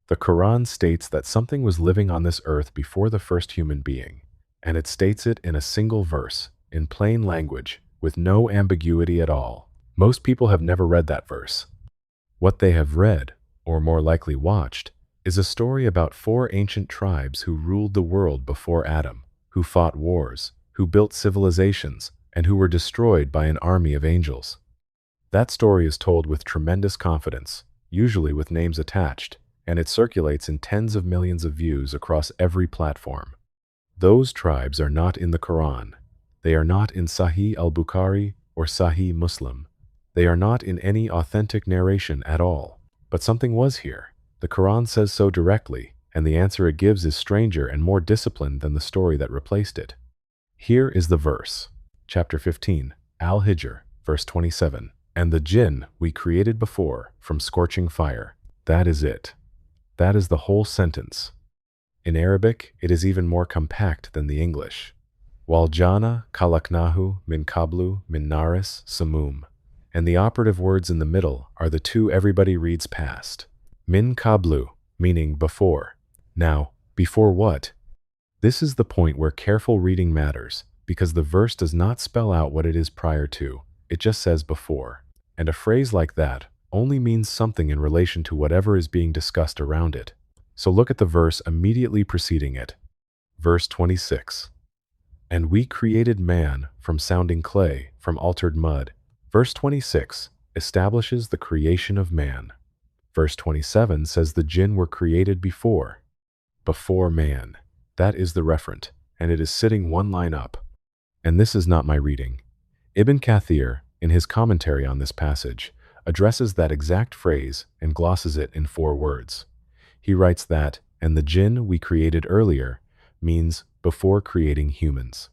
The Quran states that something was living on this earth before the first human being, and it states it in a single verse, in plain language, with no ambiguity at all. Most people have never read that verse. What they have read, or more likely watched, is a story about 4 ancient tribes who ruled the world before Adam, who fought wars, who built civilizations, and who were destroyed by an army of angels. That story is told with tremendous confidence, usually with names attached, and it circulates in tens of millions of views across every platform. Those tribes are not in the Quran. They are not in Sahih al Bukhari or Sahih Muslim. They are not in any authentic narration at all. But something was here. The Quran says so directly, and the answer it gives is stranger and more disciplined than the story that replaced it. Here is the verse. Chapter 15, Al-Hijr, verse 27. And the Jinn we created before from scorching fire. That is it. That is the whole sentence. In Arabic, it is even more compact than the English. Wal jana kalaknahu min qablu min naris samum. And the operative words in the middle are the two everybody reads past. Min qablu, meaning before. Now, before what? This is the point where careful reading matters, because the verse does not spell out what it is prior to. It just says before. And a phrase like that only means something in relation to whatever is being discussed around it. So look at the verse immediately preceding it. Verse 26. And we created man from sounding clay, from altered mud. Verse 26 establishes the creation of man. Verse 27 says the jinn were created before man. That is the referent, and it is sitting one line up. And this is not my reading. Ibn Kathir, in his commentary on this passage, addresses that exact phrase and glosses it in 4 words. He writes that, and the jinn we created earlier, means before creating humans.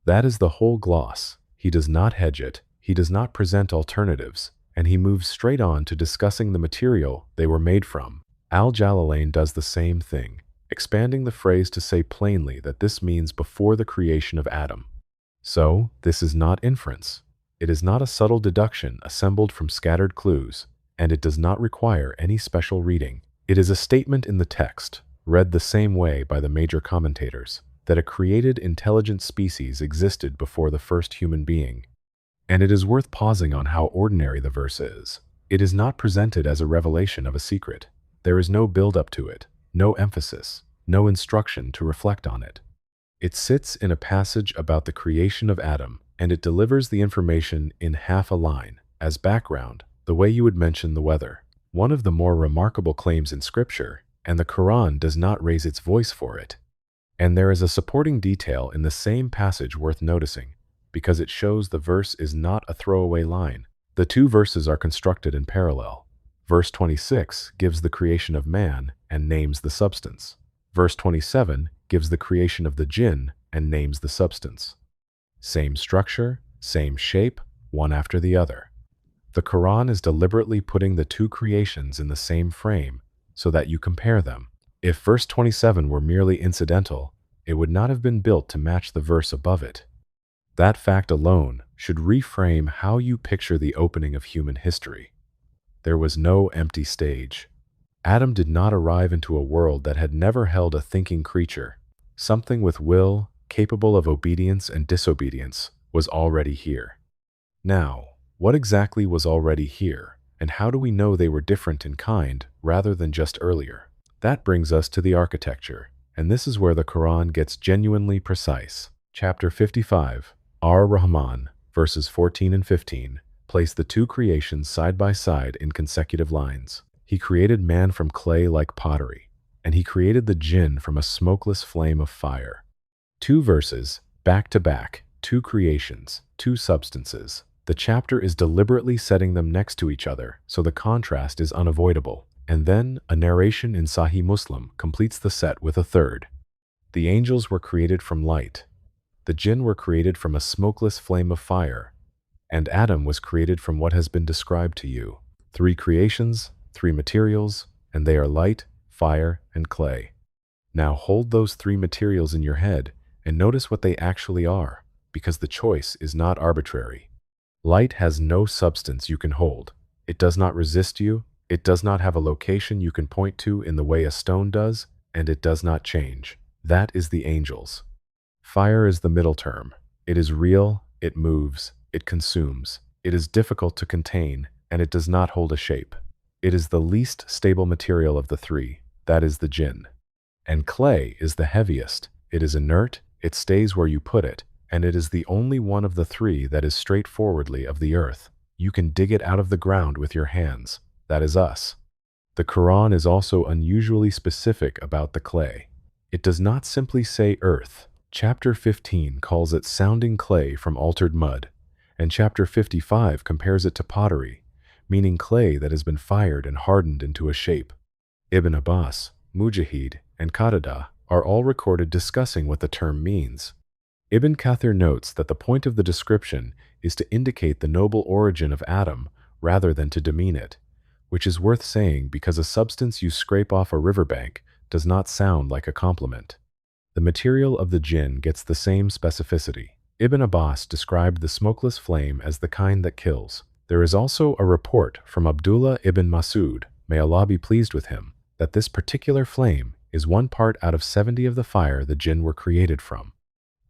That is the whole gloss. He does not hedge it, he does not present alternatives, and he moves straight on to discussing the material they were made from. Al-Jalalayn does the same thing, expanding the phrase to say plainly that this means before the creation of Adam. So, this is not inference. It is not a subtle deduction assembled from scattered clues, and it does not require any special reading. It is a statement in the text, read the same way by the major commentators, that a created intelligent species existed before the first human being. And it is worth pausing on how ordinary the verse is. It is not presented as a revelation of a secret. There is no build-up to it, no emphasis, no instruction to reflect on it. It sits in a passage about the creation of Adam, and it delivers the information in half a line, as background, the way you would mention the weather. One of the more remarkable claims in Scripture, and the Quran does not raise its voice for it. And there is a supporting detail in the same passage worth noticing, because it shows the verse is not a throwaway line. The 2 verses are constructed in parallel. Verse 26 gives the creation of man and names the substance. Verse 27 gives the creation of the jinn and names the substance. Same structure, same shape, one after the other. The Quran is deliberately putting the 2 creations in the same frame so that you compare them. If verse 27 were merely incidental, it would not have been built to match the verse above it. That fact alone should reframe how you picture the opening of human history. There was no empty stage. Adam did not arrive into a world that had never held a thinking creature. Something with will, capable of obedience and disobedience, was already here. Now, what exactly was already here, and how do we know they were different in kind rather than just earlier? That brings us to the architecture, and this is where the Quran gets genuinely precise. Chapter 55, Ar-Rahman, verses 14 and 15, place the 2 creations side by side in consecutive lines. He created man from clay like pottery, and he created the jinn from a smokeless flame of fire. 2 verses, back to back, 2 creations, 2 substances. The chapter is deliberately setting them next to each other, so the contrast is unavoidable. And then, a narration in Sahih Muslim completes the set with a 3rd. The angels were created from light. The jinn were created from a smokeless flame of fire. And Adam was created from what has been described to you. 3 creations, 3 materials, and they are light, fire, and clay. Now hold those 3 materials in your head and notice what they actually are, because the choice is not arbitrary. Light has no substance you can hold. It does not resist you. It does not have a location you can point to in the way a stone does, and it does not change. That is the angels. Fire is the middle term. It is real, it moves, it consumes. It is difficult to contain, and it does not hold a shape. It is the least stable material of the three, that is the jinn. And clay is the heaviest. It is inert, it stays where you put it, and it is the only one of the three that is straightforwardly of the earth. You can dig it out of the ground with your hands. That is us. The Quran is also unusually specific about the clay. It does not simply say earth. Chapter 15 calls it sounding clay from altered mud, and chapter 55 compares it to pottery, meaning clay that has been fired and hardened into a shape. Ibn Abbas, Mujahid, and Qatada are all recorded discussing what the term means. Ibn Kathir notes that the point of the description is to indicate the noble origin of Adam rather than to demean it, which is worth saying because a substance you scrape off a riverbank does not sound like a compliment. The material of the jinn gets the same specificity. Ibn Abbas described the smokeless flame as the kind that kills. There is also a report from Abdullah ibn Mas'ud, may Allah be pleased with him, that this particular flame is 1 part out of 70 of the fire the jinn were created from.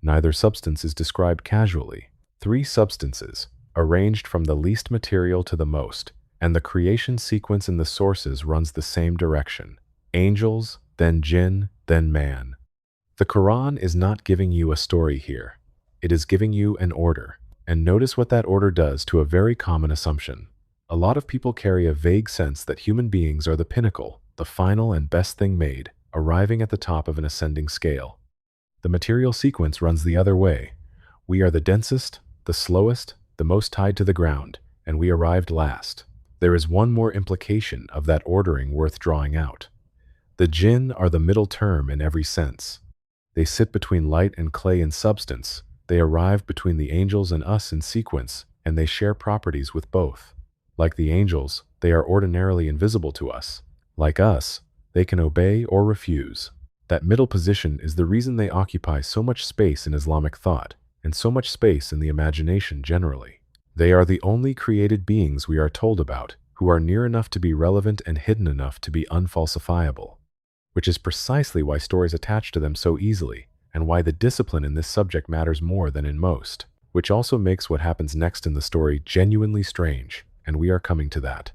Neither substance is described casually. 3 substances, arranged from the least material to the most, and the creation sequence in the sources runs the same direction. Angels, then jinn, then man. The Quran is not giving you a story here. It is giving you an order. And notice what that order does to a very common assumption. A lot of people carry a vague sense that human beings are the pinnacle, the final and best thing made, arriving at the top of an ascending scale. The material sequence runs the other way. We are the densest, the slowest, the most tied to the ground, and we arrived last. There is one more implication of that ordering worth drawing out. The jinn are the middle term in every sense. They sit between light and clay in substance. They arrive between the angels and us in sequence, and they share properties with both. Like the angels, they are ordinarily invisible to us. Like us, they can obey or refuse. That middle position is the reason they occupy so much space in Islamic thought, and so much space in the imagination generally. They are the only created beings we are told about, who are near enough to be relevant and hidden enough to be unfalsifiable. Which is precisely why stories attach to them so easily, and why the discipline in this subject matters more than in most, which also makes what happens next in the story genuinely strange, and we are coming to that.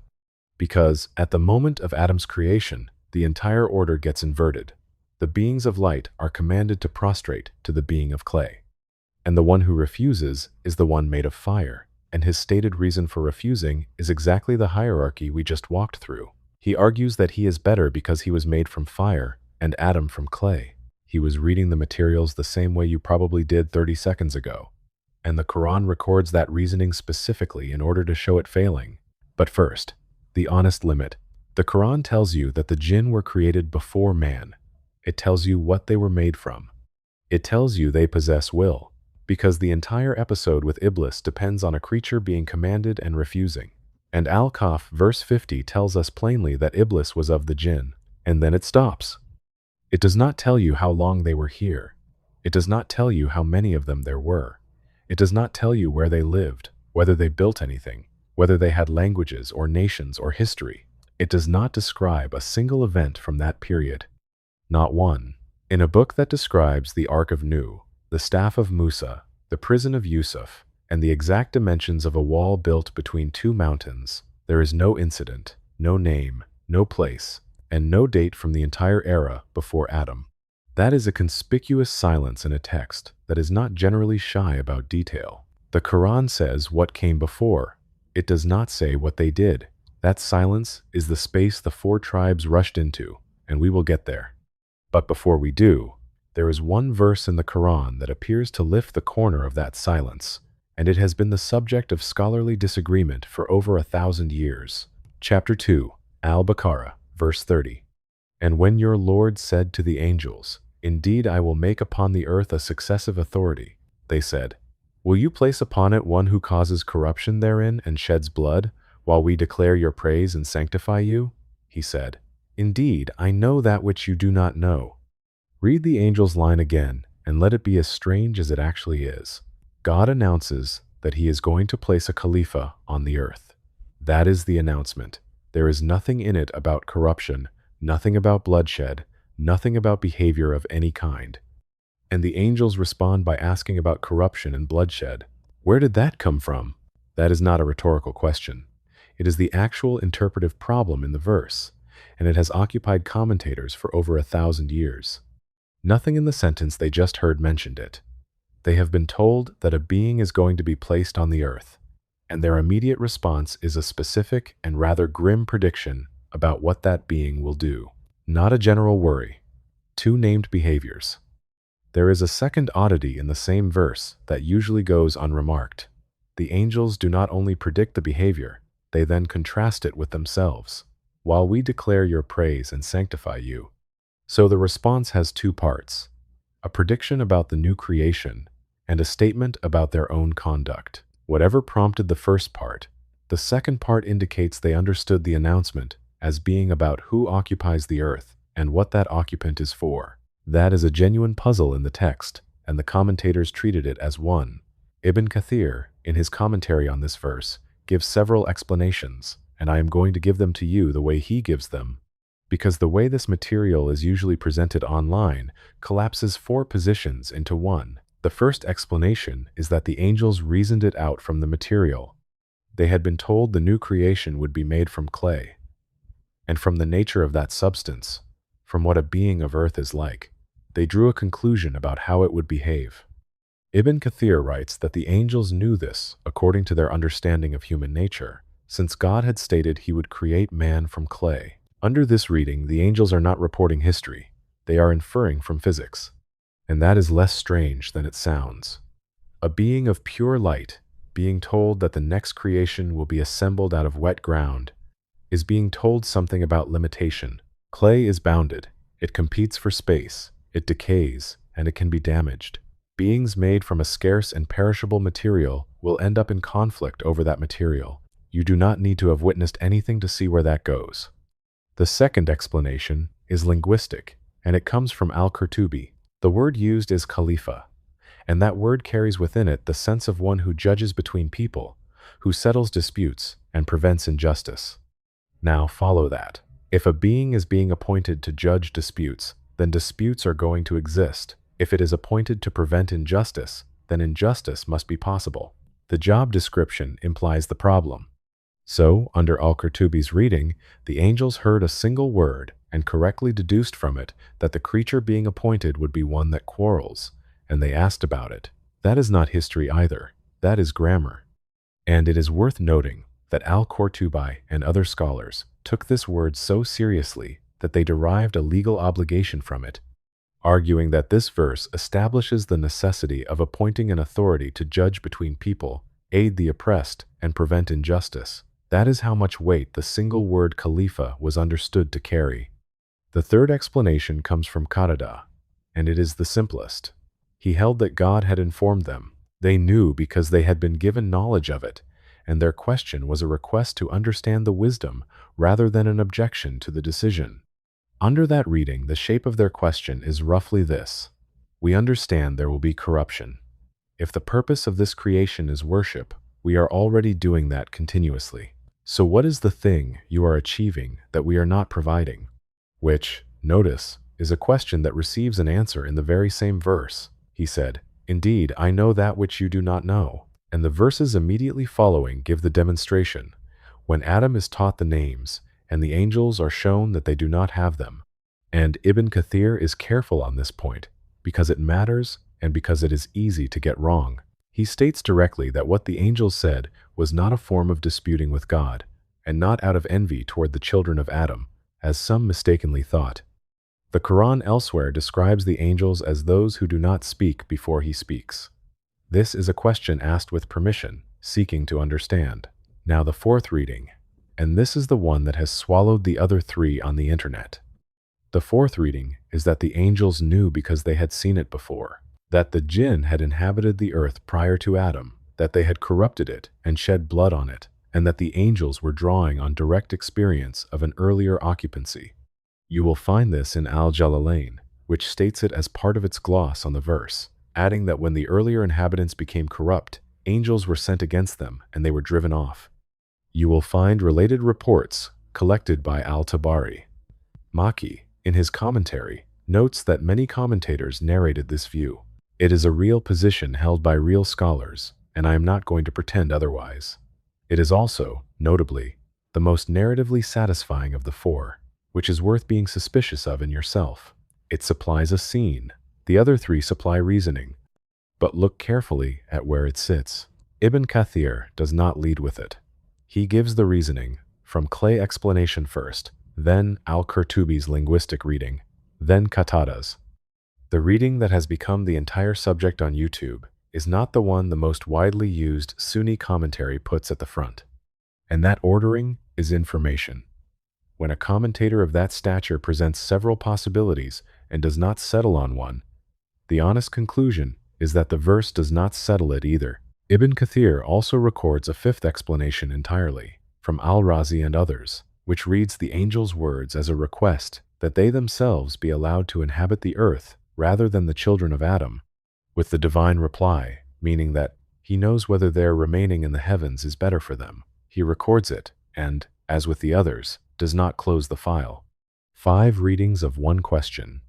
Because, at the moment of Adam's creation, the entire order gets inverted. The beings of light are commanded to prostrate to the being of clay. And the one who refuses is the one made of fire, and his stated reason for refusing is exactly the hierarchy we just walked through. He argues that he is better because he was made from fire and Adam from clay. He was reading the materials the same way you probably did 30 seconds ago. And the Quran records that reasoning specifically in order to show it failing. But first, the honest limit. The Quran tells you that the jinn were created before man. It tells you what they were made from. It tells you they possess will, because the entire episode with Iblis depends on a creature being commanded and refusing. And Al-Kahf verse 50 tells us plainly that Iblis was of the jinn, and then it stops. It does not tell you how long they were here. It does not tell you how many of them there were. It does not tell you where they lived, whether they built anything, whether they had languages or nations or history. It does not describe a single event from that period. Not one. In a book that describes the Ark of Nuh, the staff of Musa, the prison of Yusuf, and the exact dimensions of a wall built between 2 mountains, there is no incident, no name, no place, and no date from the entire era before Adam. That is a conspicuous silence in a text that is not generally shy about detail. The Quran says what came before. It does not say what they did. That silence is the space the 4 tribes rushed into, and we will get there. But before we do, there is one verse in the Quran that appears to lift the corner of that silence, and it has been the subject of scholarly disagreement for over 1,000 years. Chapter 2, Al-Baqarah, verse 30. And when your Lord said to the angels, "Indeed I will make upon the earth a successive authority," they said, "Will you place upon it one who causes corruption therein and sheds blood, while we declare your praise and sanctify you?" He said, "Indeed, I know that which you do not know." Read the angel's line again, and let it be as strange as it actually is. God announces that he is going to place a Khalifa on the earth. That is the announcement. There is nothing in it about corruption, nothing about bloodshed, nothing about behavior of any kind. And the angels respond by asking about corruption and bloodshed. Where did that come from? That is not a rhetorical question. It is the actual interpretive problem in the verse, and it has occupied commentators for over 1,000 years. Nothing in the sentence they just heard mentioned it. They have been told that a being is going to be placed on the earth, and their immediate response is a specific and rather grim prediction about what that being will do. Not a general worry. Two named behaviors. There is a second oddity in the same verse that usually goes unremarked. The angels do not only predict the behavior, they then contrast it with themselves. While we declare your praise and sanctify you. So the response has two parts, a prediction about the new creation and a statement about their own conduct. Whatever prompted the first part, the second part indicates they understood the announcement as being about who occupies the earth and what that occupant is for. That is a genuine puzzle in the text, and the commentators treated it as one. Ibn Kathir, in his commentary on this verse, gives several explanations, and I am going to give them to you the way he gives them, because the way this material is usually presented online collapses four positions into one. The first explanation is that the angels reasoned it out from the material. They had been told the new creation would be made from clay, and from the nature of that substance, from what a being of earth is like, they drew a conclusion about how it would behave. Ibn Kathir writes that the angels knew this according to their understanding of human nature, since God had stated he would create man from clay. Under this reading, the angels are not reporting history, they are inferring from physics. And that is less strange than it sounds. A being of pure light, being told that the next creation will be assembled out of wet ground, is being told something about limitation. Clay is bounded, it competes for space, it decays, and it can be damaged. Beings made from a scarce and perishable material will end up in conflict over that material. You do not need to have witnessed anything to see where that goes. The second explanation is linguistic, and it comes from Al-Qurtubi. The word used is khalifa, and that word carries within it the sense of one who judges between people, who settles disputes and prevents injustice. Now follow that. If a being is being appointed to judge disputes, then disputes are going to exist. If it is appointed to prevent injustice, then injustice must be possible. The job description implies the problem. So, under Al-Qurtubi's reading, the angels heard a single word and correctly deduced from it that the creature being appointed would be one that quarrels, and they asked about it. That is not history either, that is grammar. And it is worth noting that Al-Qurtubi and other scholars took this word so seriously that they derived a legal obligation from it, arguing that this verse establishes the necessity of appointing an authority to judge between people, aid the oppressed, and prevent injustice. That is how much weight the single word Khalifa was understood to carry. The third explanation comes from Qatada, and it is the simplest. He held that God had informed them. They knew because they had been given knowledge of it, and their question was a request to understand the wisdom rather than an objection to the decision. Under that reading, the shape of their question is roughly this. We understand there will be corruption. If the purpose of this creation is worship, we are already doing that continuously. So what is the thing you are achieving that we are not providing? Which, notice, is a question that receives an answer in the very same verse. He said, "Indeed, I know that which you do not know." And the verses immediately following give the demonstration. When Adam is taught the names, and the angels are shown that they do not have them. And Ibn Kathir is careful on this point, because it matters and because it is easy to get wrong. He states directly that what the angels said was not a form of disputing with God, and not out of envy toward the children of Adam, as some mistakenly thought. The Quran elsewhere describes the angels as those who do not speak before he speaks. This is a question asked with permission, seeking to understand. Now the fourth reading, and this is the one that has swallowed the other three on the internet. The fourth reading is that the angels knew because they had seen it before, that the Jinn had inhabited the earth prior to Adam, that they had corrupted it and shed blood on it, and that the angels were drawing on direct experience of an earlier occupancy. You will find this in Al-Jalalayn, which states it as part of its gloss on the verse, adding that when the earlier inhabitants became corrupt, angels were sent against them and they were driven off. You will find related reports collected by Al-Tabari. Maki, in his commentary, notes that many commentators narrated this view. It is a real position held by real scholars, and I am not going to pretend otherwise. It is also, notably, the most narratively satisfying of the four, which is worth being suspicious of in yourself. It supplies a scene. The other three supply reasoning. But look carefully at where it sits. Ibn Kathir does not lead with it. He gives the reasoning from clay explanation first, then al-Qurtubi's linguistic reading, then Qatada's. The reading that has become the entire subject on YouTube is not the one the most widely used Sunni commentary puts at the front. And that ordering is information. When a commentator of that stature presents several possibilities and does not settle on one, the honest conclusion is that the verse does not settle it either. Ibn Kathir also records a fifth explanation entirely, from Al-Razi and others, which reads the angel's words as a request that they themselves be allowed to inhabit the earth rather than the children of Adam, with the divine reply, meaning that he knows whether their remaining in the heavens is better for them. He records it, and, as with the others, does not close the file. 5 readings of one question.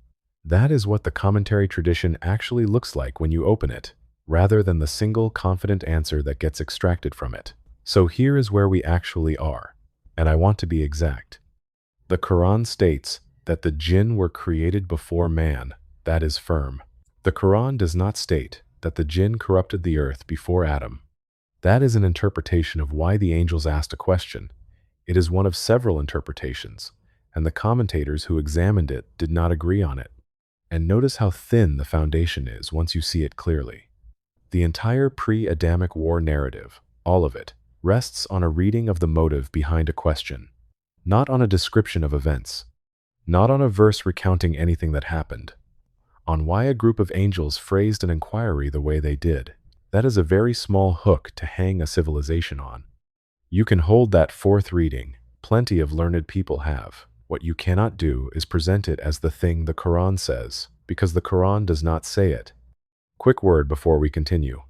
That is what the commentary tradition actually looks like when you open it, rather than the single confident answer that gets extracted from it. So here is where we actually are, and I want to be exact. The Quran states that the Jinn were created before man. That is firm. The Quran does not state that the Jinn corrupted the earth before Adam. That is an interpretation of why the angels asked a question. It is one of several interpretations, and the commentators who examined it did not agree on it. And notice how thin the foundation is once you see it clearly. The entire pre-Adamic war narrative, all of it, rests on a reading of the motive behind a question, not on a description of events, not on a verse recounting anything that happened, on why a group of angels phrased an inquiry the way they did. That is a very small hook to hang a civilization on. You can hold that fourth reading. Plenty of learned people have. What you cannot do is present it as the thing the Quran says, because the Quran does not say it. Quick word before we continue.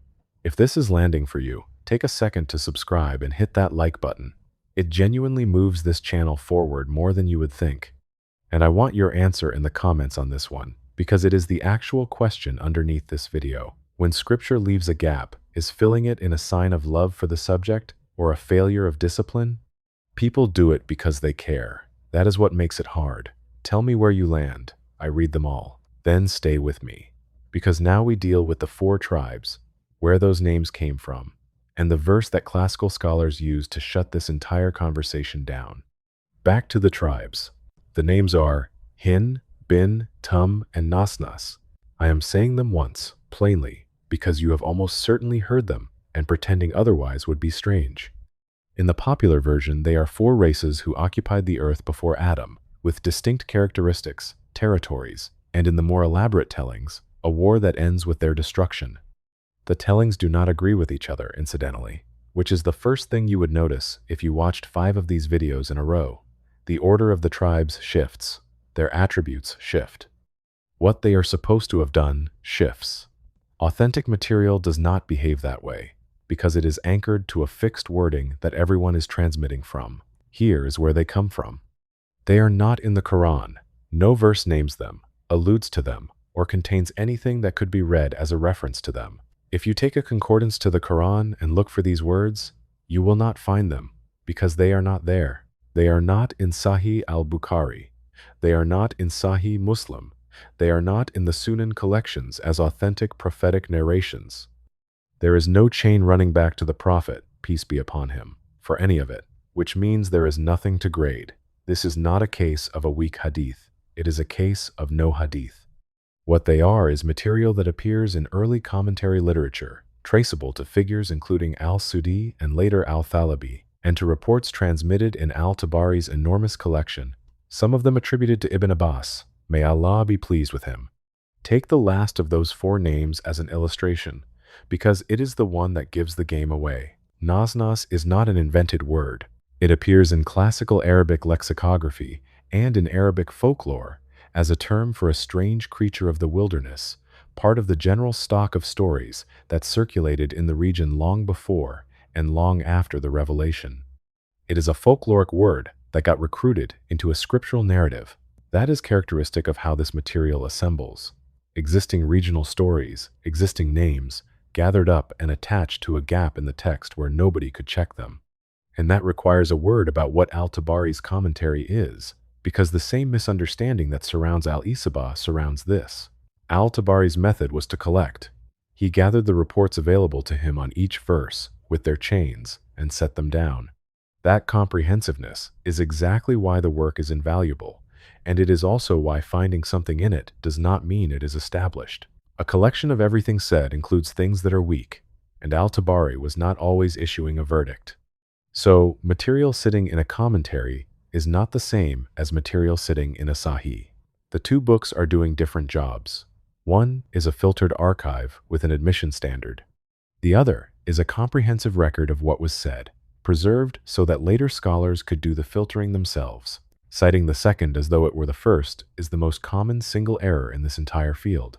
If this is landing for you, take a second to subscribe and hit that like button. It genuinely moves this channel forward more than you would think. And I want your answer in the comments on this one, because it is the actual question underneath this video. When scripture leaves a gap, is filling it in a sign of love for the subject or a failure of discipline? People do it because they care. That is what makes it hard. Tell me where you land. I read them all. Then stay with me. Because now we deal with the 4 tribes, where those names came from, and the verse that classical scholars use to shut this entire conversation down. Back to the tribes. The names are Hin, Bin, Tum, and Nasnas. I am saying them once, plainly, because you have almost certainly heard them, and pretending otherwise would be strange. In the popular version, they are 4 races who occupied the earth before Adam, with distinct characteristics, territories, and in the more elaborate tellings, a war that ends with their destruction. The tellings do not agree with each other, incidentally, which is the first thing you would notice if you watched 5 of these videos in a row. The order of the tribes shifts. Their attributes shift. What they are supposed to have done shifts. Authentic material does not behave that way, because it is anchored to a fixed wording that everyone is transmitting from. Here is where they come from. They are not in the Quran. No verse names them, alludes to them, or contains anything that could be read as a reference to them. If you take a concordance to the Quran and look for these words, you will not find them, because they are not there. They are not in Sahih al Bukhari. They are not in Sahih Muslim. They are not in the Sunan collections as authentic prophetic narrations. There is no chain running back to the Prophet, peace be upon him, for any of it, which means there is nothing to grade. This is not a case of a weak hadith. It is a case of no hadith. What they are is material that appears in early commentary literature, traceable to figures including al-Sudi and later al-Thalabi, and to reports transmitted in al-Tabari's enormous collection, some of them attributed to Ibn Abbas. May Allah be pleased with him. Take the last of those 4 names as an illustration, because it is the one that gives the game away. Nasnas is not an invented word. It appears in classical Arabic lexicography and in Arabic folklore as a term for a strange creature of the wilderness, part of the general stock of stories that circulated in the region long before and long after the revelation. It is a folkloric word, that got recruited into a scriptural narrative. That is characteristic of how this material assembles. Existing regional stories, existing names, gathered up and attached to a gap in the text where nobody could check them. And that requires a word about what Al-Tabari's commentary is, because the same misunderstanding that surrounds Al-Isabah surrounds this. Al-Tabari's method was to collect. He gathered the reports available to him on each verse, with their chains, and set them down. That comprehensiveness is exactly why the work is invaluable, and it is also why finding something in it does not mean it is established. A collection of everything said includes things that are weak, and Al-Tabari was not always issuing a verdict. So, material sitting in a commentary is not the same as material sitting in a Sahih. The two books are doing different jobs. One is a filtered archive with an admission standard. The other is a comprehensive record of what was said, preserved so that later scholars could do the filtering themselves. Citing the second as though it were the first is the most common single error in this entire field.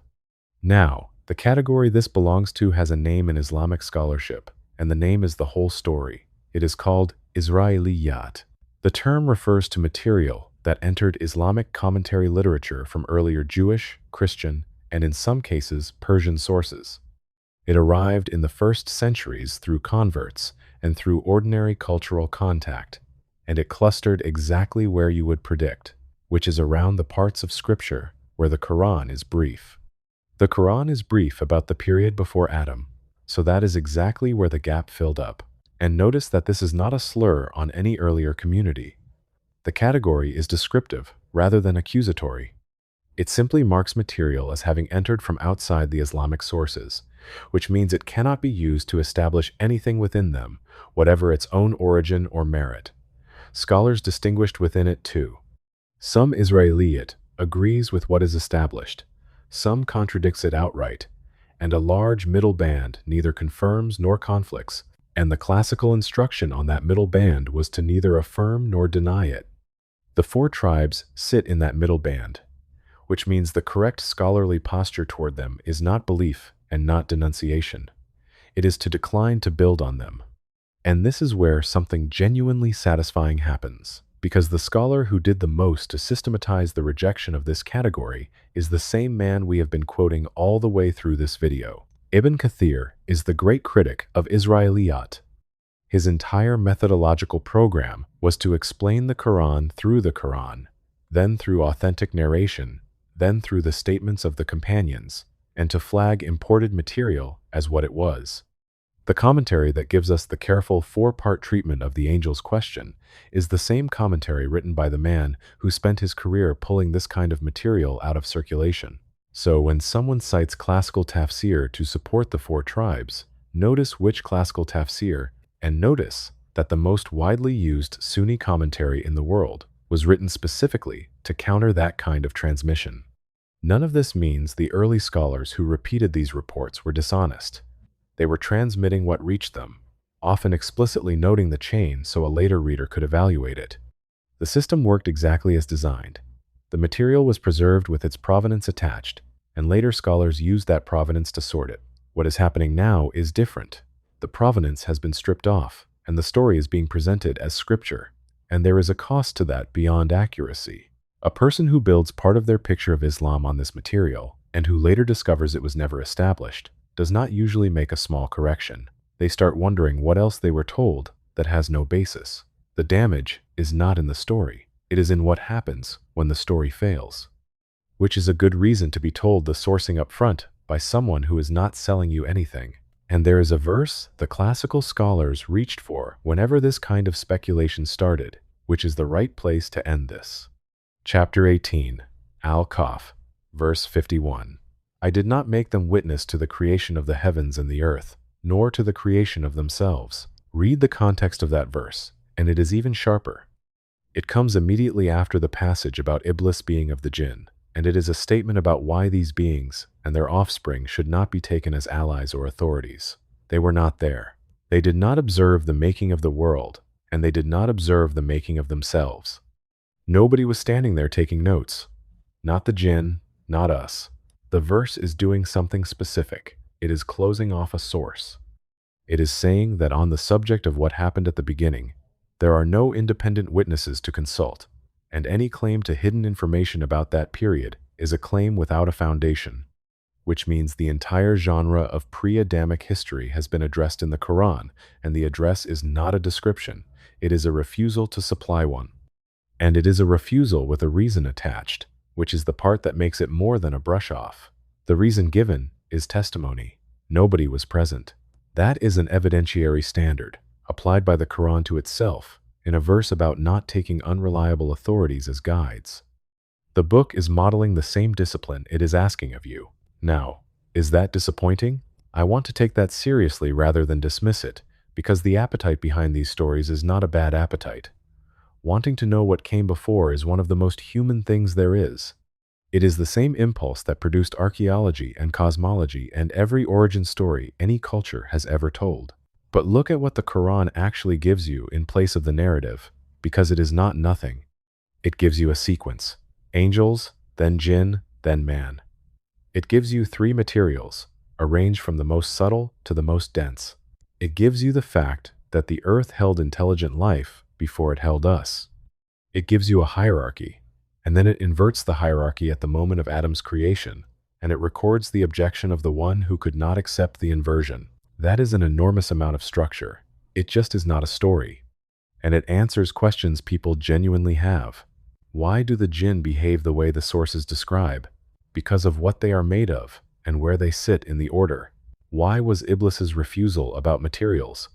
Now, the category this belongs to has a name in Islamic scholarship, and the name is the whole story. It is called Israiliyat. The term refers to material that entered Islamic commentary literature from earlier Jewish, Christian, and in some cases Persian sources. It arrived in the first centuries through converts and through ordinary cultural contact, and it clustered exactly where you would predict, which is around the parts of Scripture where the Quran is brief. The Quran is brief about the period before Adam, so that is exactly where the gap filled up. And notice that this is not a slur on any earlier community. The category is descriptive rather than accusatory. It simply marks material as having entered from outside the Islamic sources, which means it cannot be used to establish anything within them, whatever its own origin or merit. Scholars distinguished within it too. Some Israiliyat agrees with what is established, some contradicts it outright, and a large middle band neither confirms nor conflicts, and the classical instruction on that middle band was to neither affirm nor deny it. The four tribes sit in that middle band, which means the correct scholarly posture toward them is not belief and not denunciation. It is to decline to build on them. And this is where something genuinely satisfying happens, because the scholar who did the most to systematize the rejection of this category is the same man we have been quoting all the way through this video. Ibn Kathir is the great critic of Israiliyat. His entire methodological program was to explain the Quran through the Quran, then through authentic narration, then through the statements of the companions, and to flag imported material as what it was. The commentary that gives us the careful four-part treatment of the angel's question is the same commentary written by the man who spent his career pulling this kind of material out of circulation. So when someone cites classical tafsir to support the four tribes, notice which classical tafsir, and notice that the most widely used Sunni commentary in the world was written specifically to counter that kind of transmission. None of this means the early scholars who repeated these reports were dishonest. They were transmitting what reached them, often explicitly noting the chain so a later reader could evaluate it. The system worked exactly as designed. The material was preserved with its provenance attached, and later scholars used that provenance to sort it. What is happening now is different. The provenance has been stripped off, and the story is being presented as scripture, and there is a cost to that beyond accuracy. A person who builds part of their picture of Islam on this material, and who later discovers it was never established, does not usually make a small correction. They start wondering what else they were told that has no basis. The damage is not in the story. It is in what happens when the story fails, which is a good reason to be told the sourcing up front by someone who is not selling you anything. And there is a verse the classical scholars reached for whenever this kind of speculation started, which is the right place to end this. Chapter 18, Al-Kahf, verse 51. I did not make them witness to the creation of the heavens and the earth, nor to the creation of themselves. Read the context of that verse, and it is even sharper. It comes immediately after the passage about Iblis being of the Jinn, and it is a statement about why these beings and their offspring should not be taken as allies or authorities. They were not there. They did not observe the making of the world, and they did not observe the making of themselves. Nobody was standing there taking notes. Not the Jinn, not us. The verse is doing something specific. It is closing off a source. It is saying that on the subject of what happened at the beginning, There are no independent witnesses to consult, and any claim to hidden information about that period is a claim without a foundation, which means the entire genre of pre-Adamic history has been addressed in the Quran, and the address is not a description, it is a refusal to supply one. And it is a refusal with a reason attached, which is the part that makes it more than a brush-off. The reason given is testimony. Nobody was present. That is an evidentiary standard, applied by the Quran to itself, in a verse about not taking unreliable authorities as guides. The book is modeling the same discipline it is asking of you. Now, is that disappointing? I want to take that seriously rather than dismiss it, because the appetite behind these stories is not a bad appetite. Wanting to know what came before is one of the most human things there is. It is the same impulse that produced archaeology and cosmology and every origin story any culture has ever told. But look at what the Quran actually gives you in place of the narrative, because it is not nothing. It gives you a sequence: angels, then jinn, then man. It gives you 3 materials, arranged from the most subtle to the most dense. It gives you the fact that the earth held intelligent life before it held us. It gives you a hierarchy, and then it inverts the hierarchy at the moment of Adam's creation, and it records the objection of the one who could not accept the inversion. That is an enormous amount of structure. It just is not a story. And it answers questions people genuinely have. Why do the jinn behave the way the sources describe? Because of what they are made of and where they sit in the order. Why was Iblis's refusal about materials?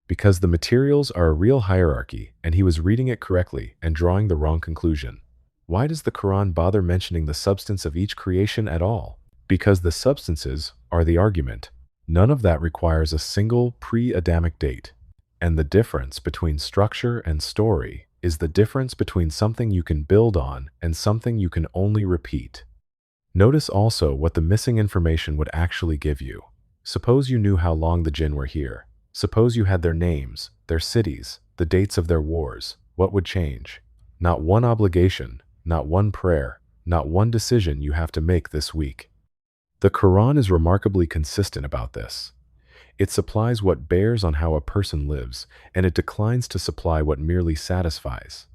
Because the materials are a real hierarchy and he was reading it correctly and drawing the wrong conclusion. Why does the Quran bother mentioning the substance of each creation at all? Because the substances are the argument. None of that requires a single pre-Adamic date. And the difference between structure and story is the difference between something you can build on and something you can only repeat. Notice also what the missing information would actually give you. Suppose you knew how long the jinn were here. Suppose you had their names, their cities, the dates of their wars. What would change? Not one obligation, not one prayer, not one decision you have to make this week. The Quran is remarkably consistent about this. It supplies what bears on how a person lives, and it declines to supply what merely satisfies.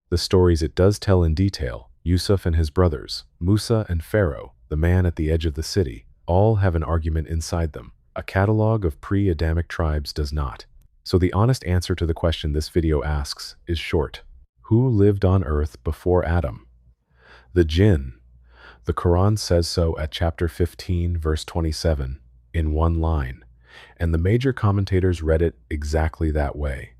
The stories it does tell in detail, Yusuf and his brothers, Musa and Pharaoh, the man at the edge of the city, all have an argument inside them. A catalog of pre-Adamic tribes does not. So the honest answer to the question this video asks is short. Who lived on earth before Adam? The jinn. The Quran says so at chapter 15, verse 27, in one line, and the major commentators read it exactly that way.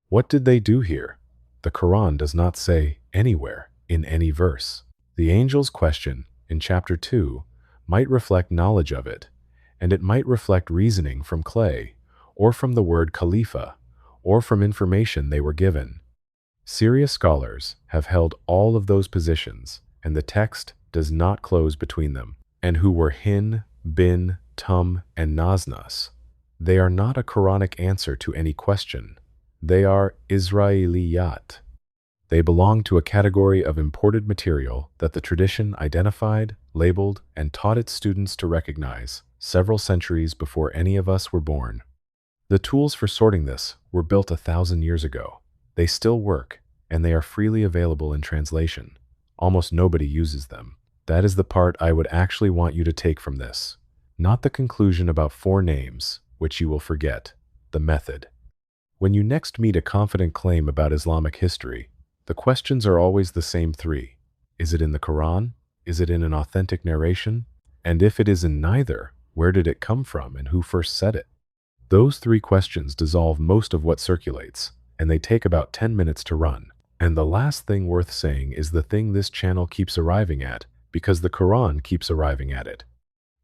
What did they do here? The Quran does not say anywhere in any verse. The angel's question in chapter 2 might reflect knowledge of it, and it might reflect reasoning from clay, or from the word khalifa, or from information they were given. Serious scholars have held all of those positions, and the text does not close between them. And who were Hin, Bin, Tum, and Nasnas? They are not a Quranic answer to any question. They are Israiliyat. They belong to a category of imported material that the tradition identified, labeled, and taught its students to recognize several centuries before any of us were born. The tools for sorting this were built 1,000 years ago. They still work, and they are freely available in translation. Almost nobody uses them. That is the part I would actually want you to take from this. Not the conclusion about 4 names, which you will forget. The method. When you next meet a confident claim about Islamic history, the questions are always the same 3. Is it in the Quran? Is it in an authentic narration? And if it is in neither, where did it come from and who first said it? Those 3 questions dissolve most of what circulates, and they take about 10 minutes to run. And the last thing worth saying is the thing this channel keeps arriving at, because the Quran keeps arriving at it.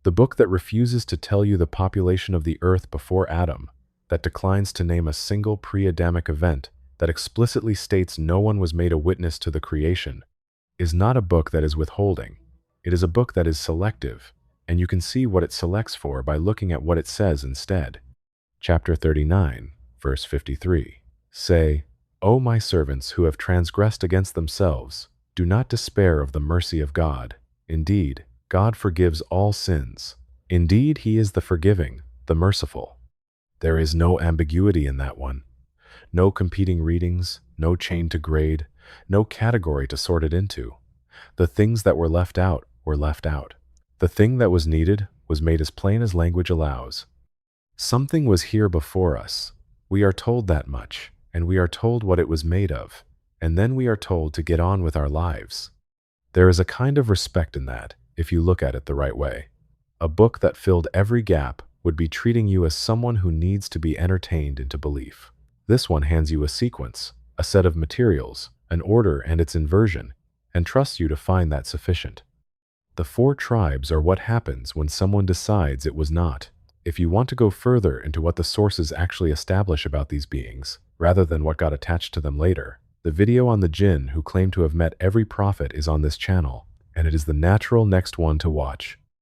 The book that refuses to tell you the population of the earth before Adam, that declines to name a single pre-Adamic event, that explicitly states no one was made a witness to the creation, is not a book that is withholding. It is a book that is selective, and you can see what it selects for by looking at what it says instead. Chapter 39, verse 53. Say, O my servants who have transgressed against themselves, do not despair of the mercy of God. Indeed, God forgives all sins. Indeed, He is the forgiving, the merciful. There is no ambiguity in that one. No competing readings, no chain to grade, no category to sort it into. The things that were left out were left out. The thing that was needed was made as plain as language allows. Something was here before us. We are told that much, and we are told what it was made of, and then we are told to get on with our lives. There is a kind of respect in that, if you look at it the right way. A book that filled every gap would be treating you as someone who needs to be entertained into belief. This one hands you a sequence, a set of materials, an order and its inversion, and trusts you to find that sufficient. The 4 tribes are what happens when someone decides it was not. If you want to go further into what the sources actually establish about these beings, rather than what got attached to them later, the video on the Jinn who claim to have met every prophet is on this channel, and it is the natural next one to watch.